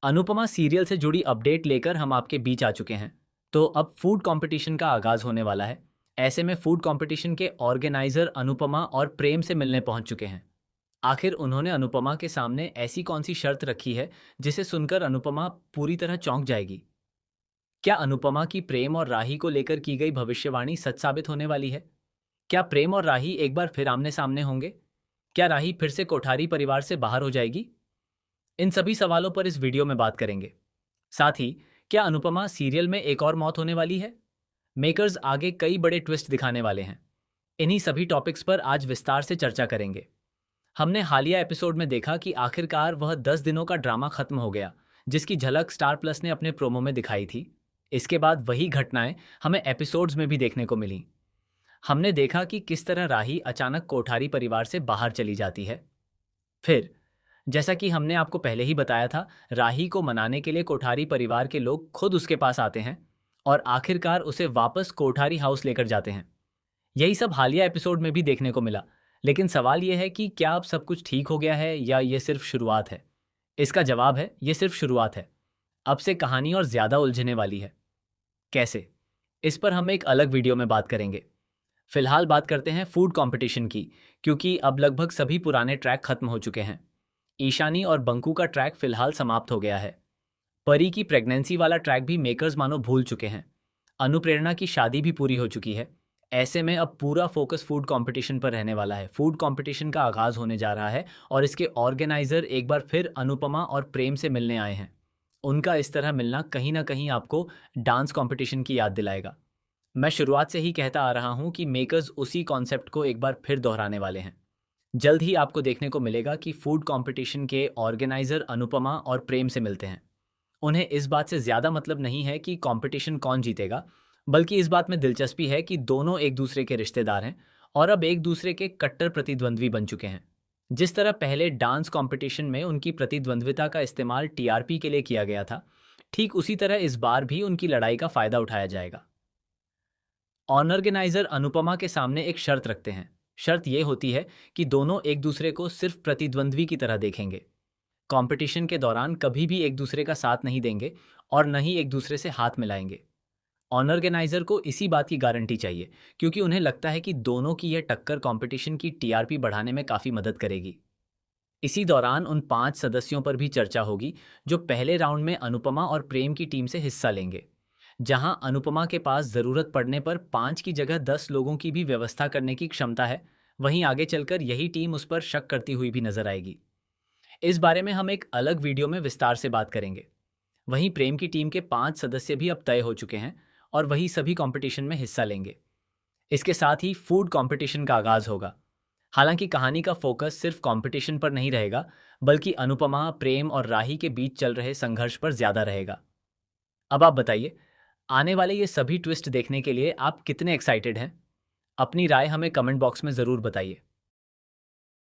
Anupama serial से जुड़ी update लेकर हम आपके बीच आ चुके हैं। तो अब फूड कंपटीशन का आगाज होने वाला है। ऐसे में फूड कंपटीशन के ऑर्गेनाइजर अनुपमा और प्रेम से मिलने पहुंच चुके हैं। आखिर उन्होंने अनुपमा के सामने ऐसी कौन सी शर्त रखी है जिसे सुनकर अनुपमा पूरी तरह चौंक जाएगी? क्या अनुपमा की प्रेम और राही को लेकर की गई भविष्यवाणी सच साबित होने वाली है? क्या प्रेम और राही एक बार फिर आमने सामने होंगे? क्या राही फिर से कोठारी परिवार से बाहर हो जाएगी? इन सभी सवालों पर इस वीडियो में बात करेंगे। साथ ही, क्या अनुपमा सीरियल में एक और मौत होने वाली है? मेकर्स आगे कई बड़े ट्विस्ट दिखाने वाले हैं। इन्हीं सभी टॉपिक्स पर आज विस्तार से चर्चा करेंगे। हमने हालिया एपिसोड में देखा कि आखिरकार वह 10 दिनों का ड्रामा खत्म हो गया, जिसकी झलक स्टार प्लस ने अपने प्रोमो में दिखाई थी। इसके बाद वही घटनाएं हमें एपिसोड्स में भी देखने को मिली। हमने देखा कि किस तरह राही अचानक कोठारी परिवार से बाहर चली जाती है। फिर, जैसा कि हमने आपको पहले ही बताया था, राही को मनाने के लिए कोठारी परिवार के लोग खुद उसके पास आते हैं और आखिरकार उसे वापस कोठारी हाउस लेकर जाते हैं। यही सब हालिया एपिसोड में भी देखने को मिला। लेकिन सवाल यह है कि क्या अब सब कुछ ठीक हो गया है या ये सिर्फ शुरुआत है? इसका जवाब है, ये सिर्फ शुरुआत है। अब से कहानी और ज्यादा उलझने वाली है। कैसे? इस पर हम एक अलग वीडियो में बात करेंगे। फिलहाल बात करते हैं फूड कंपटीशन की, क्योंकि अब लगभग सभी पुराने ट्रैक खत्म हो चुके हैं। ईशानी और बंकू का ट्रैक फिलहाल समाप्त हो गया है। परी की प्रेगनेंसी वाला ट्रैक भी मेकर्स मानो भूल चुके हैं। अनुप्रेरणा की शादी भी पूरी हो चुकी है। ऐसे में अब पूरा फोकस फूड कंपटीशन पर रहने वाला है। फूड कंपटीशन का आगाज होने जा रहा है और इसके ऑर्गेनाइजर एक बार फिर अनुपमा और प्रेम से मिलने आए हैं। उनका इस तरह मिलना कहीं ना कहीं आपको डांस कंपटीशन की याद दिलाएगा। मैं शुरुआत से ही कहता आ रहा हूं कि मेकर्स उसी कॉन्सेप्ट को एक बार फिर दोहराने वाले हैं। जल्द ही आपको देखने को मिलेगा कि फूड कंपटीशन के ऑर्गेनाइजर अनुपमा और प्रेम से मिलते हैं। उन्हें इस बात से ज़्यादा मतलब नहीं है कि कंपटीशन कौन जीतेगा, बल्कि इस बात में दिलचस्पी है कि दोनों एक दूसरे के रिश्तेदार हैं और अब एक दूसरे के कट्टर प्रतिद्वंद्वी बन चुके हैं। जिस तरह पहले डांस कंपटीशन में उनकी प्रतिद्वंद्विता का इस्तेमाल टीआरपी के लिए किया गया था, ठीक उसी तरह इस बार भी उनकी लड़ाई का फायदा उठाया जाएगा। ऑर्गेनाइजर अनुपमा के सामने एक शर्त रखते हैं। शर्त यह होती है कि दोनों एक दूसरे को सिर्फ प्रतिद्वंद्वी की तरह देखेंगे। कंपटीशन के दौरान कभी भी एक दूसरे का साथ नहीं देंगे और न ही एक दूसरे से हाथ मिलाएंगे। ऑर्गेनाइजर को इसी बात की गारंटी चाहिए, क्योंकि उन्हें लगता है कि दोनों की यह टक्कर कंपटीशन की टीआरपी बढ़ाने में काफ़ी मदद करेगी। इसी दौरान उन 5 सदस्यों पर भी चर्चा होगी जो पहले राउंड में अनुपमा और प्रेम की टीम से हिस्सा लेंगे। जहां अनुपमा के पास ज़रूरत पड़ने पर 5 की जगह 10 लोगों की भी व्यवस्था करने की क्षमता है, वहीं आगे चलकर यही टीम उस पर शक करती हुई भी नजर आएगी। इस बारे में हम एक अलग वीडियो में विस्तार से बात करेंगे। वहीं प्रेम की टीम के 5 सदस्य भी अब तय हो चुके हैं और वही सभी कंपटीशन में हिस्सा लेंगे। इसके साथ ही फूड कंपटीशन का आगाज होगा। हालांकि कहानी का फोकस सिर्फ कंपटीशन पर नहीं रहेगा, बल्कि अनुपमा, प्रेम और राही के बीच चल रहे संघर्ष पर ज्यादा रहेगा। अब आप बताइए, आने वाले ये सभी ट्विस्ट देखने के लिए आप कितने एक्साइटेड हैं? अपनी राय हमें कमेंट बॉक्स में ज़रूर बताइए।